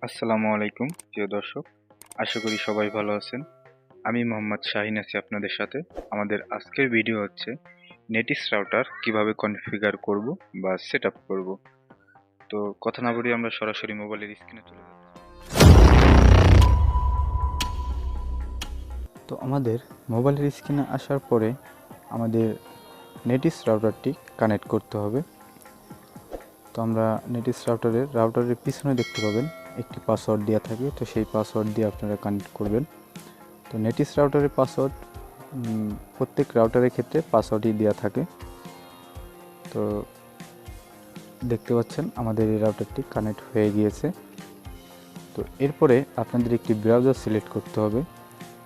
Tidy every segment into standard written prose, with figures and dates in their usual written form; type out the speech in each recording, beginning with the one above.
আসসালামু আলাইকুম প্রিয় দর্শক, আশা করি সবাই ভালো আছেন। আমি মোহাম্মদ শাহিন আছি আপনাদের সাথে। আমাদের আজকের ভিডিও হচ্ছে নেটিস রাউটার কিভাবে কনফিগার করব বা সেট আপ করবো। তো কথা না বলি আমরা সরাসরি মোবাইলের স্ক্রিনে চলে যাচ্ছি। তো আমাদের মোবাইলের স্ক্রিনে আসার পরে আমাদের নেটিস রাউটারটি কানেক্ট করতে হবে। তো আমরা নেটিস রাউটারের পিছনে দেখতে পাবেন একটি পাসওয়ার্ড দেওয়া থাকে, তো সেই পাসওয়ার্ড দিয়ে আপনারা কানেক্ট করবেন। তো নেটিস রাউটারের পাসওয়ার্ড প্রত্যেক রাউটারের ক্ষেত্রে পাসওয়ার্ডই দেওয়া থাকে। তো দেখতে পাচ্ছেন আমাদের এই রাউটারটি কানেক্ট হয়ে গিয়েছে। তো এরপরে আপনাদের একটি ব্রাউজার সিলেক্ট করতে হবে।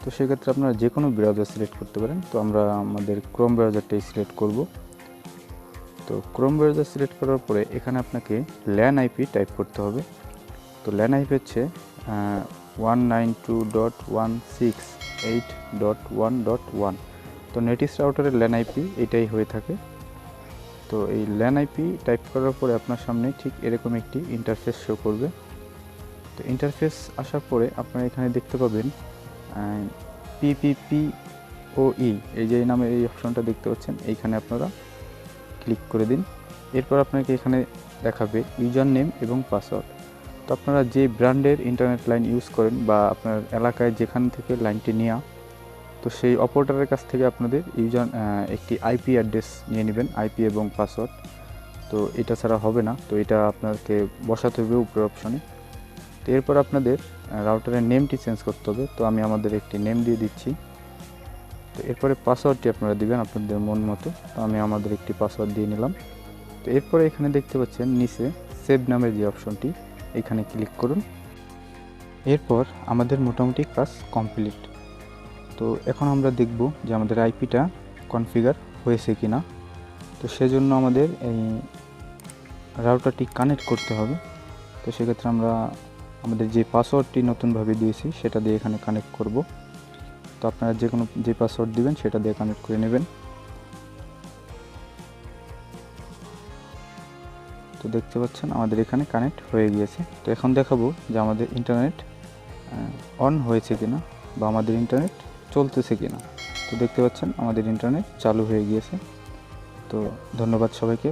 তো সেক্ষেত্রে আপনারা যে কোনো ব্রাউজার সিলেক্ট করতে পারেন। তো আমরা আমাদের ক্রোম ব্রাউজারটাই সিলেক্ট করব। তো ক্রোম ব্রাউজার সিলেক্ট করার পরে এখানে আপনাকে ল্যান আইপি টাইপ করতে হবে। তো ল্যান আইপি হচ্ছে 192.168.1.1। তো নেটিস রাউটারের ল্যান আইপি এটাই হয়ে থাকে। তো এই ল্যান আইপি টাইপ করার পরে আপনার সামনে ঠিক এরকম একটি ইন্টারফেস শো করবে। তো ইন্টারফেস আসার পরে আপনারা এখানে দেখতে পাবেন PPPoE, এই যে নামের এই অপশনটা দেখতে পাচ্ছেন, এইখানে আপনারা ক্লিক করে দিন। এরপর আপনাকে এখানে দেখাবে ইউজার নেম এবং পাসওয়ার্ড। তো আপনারা যে ব্র্যান্ডের ইন্টারনেট লাইন ইউজ করেন বা আপনার এলাকায় যেখান থেকে লাইনটি নেওয়া, তো সেই অপারেটরের কাছ থেকে আপনাদের একটি আইপি অ্যাড্রেস নিয়ে নেবেন, আইপি এবং পাসওয়ার্ড। তো এটা ছাড়া হবে না, তো এটা আপনাকে বসাতে হবে উপরের অপশনে। তো এরপর আপনাদের রাউটারের নেমটি চেঞ্জ করতে হবে। তো আমি আমাদের একটি নেম দিয়ে দিচ্ছি। তো এরপরে পাসওয়ার্ডটি আপনারা দিবেন আপনাদের মন মতো। তো আমি আমাদের একটি পাসওয়ার্ড দিয়ে নিলাম। তো এরপরে এখানে দেখতে পাচ্ছেন নিচে সেভ নামের যে অপশনটি, এখানে ক্লিক করুন। এরপর আমাদের মোটামুটি কাজ কমপ্লিট। তো এখন আমরা দেখব যে আমাদের আইপিটা কনফিগার হয়েছে কিনা। তো সেজন্য আমাদের এই রাউটারটি কানেক্ট করতে হবে। তো সেক্ষেত্রে আমরা আমাদের যে পাসওয়ার্ডটি নতুনভাবে দিয়েছি সেটা দিয়ে এখানে কানেক্ট করব। তো আপনারা যে পাসওয়ার্ড দিবেন সেটা দিয়ে কানেক্ট করে নেবেন। তো দেখতে পাচ্ছেন আমাদের এখানে কানেক্ট হয়ে গিয়েছে। তো এখন দেখাবো যে আমাদের ইন্টারনেট অন হয়েছে কিনা বা আমাদের ইন্টারনেট চলতেছে কিনা। তো দেখতে পাচ্ছেন আমাদের ইন্টারনেট চালু হয়ে গিয়েছে। তো ধন্যবাদ সবাইকে।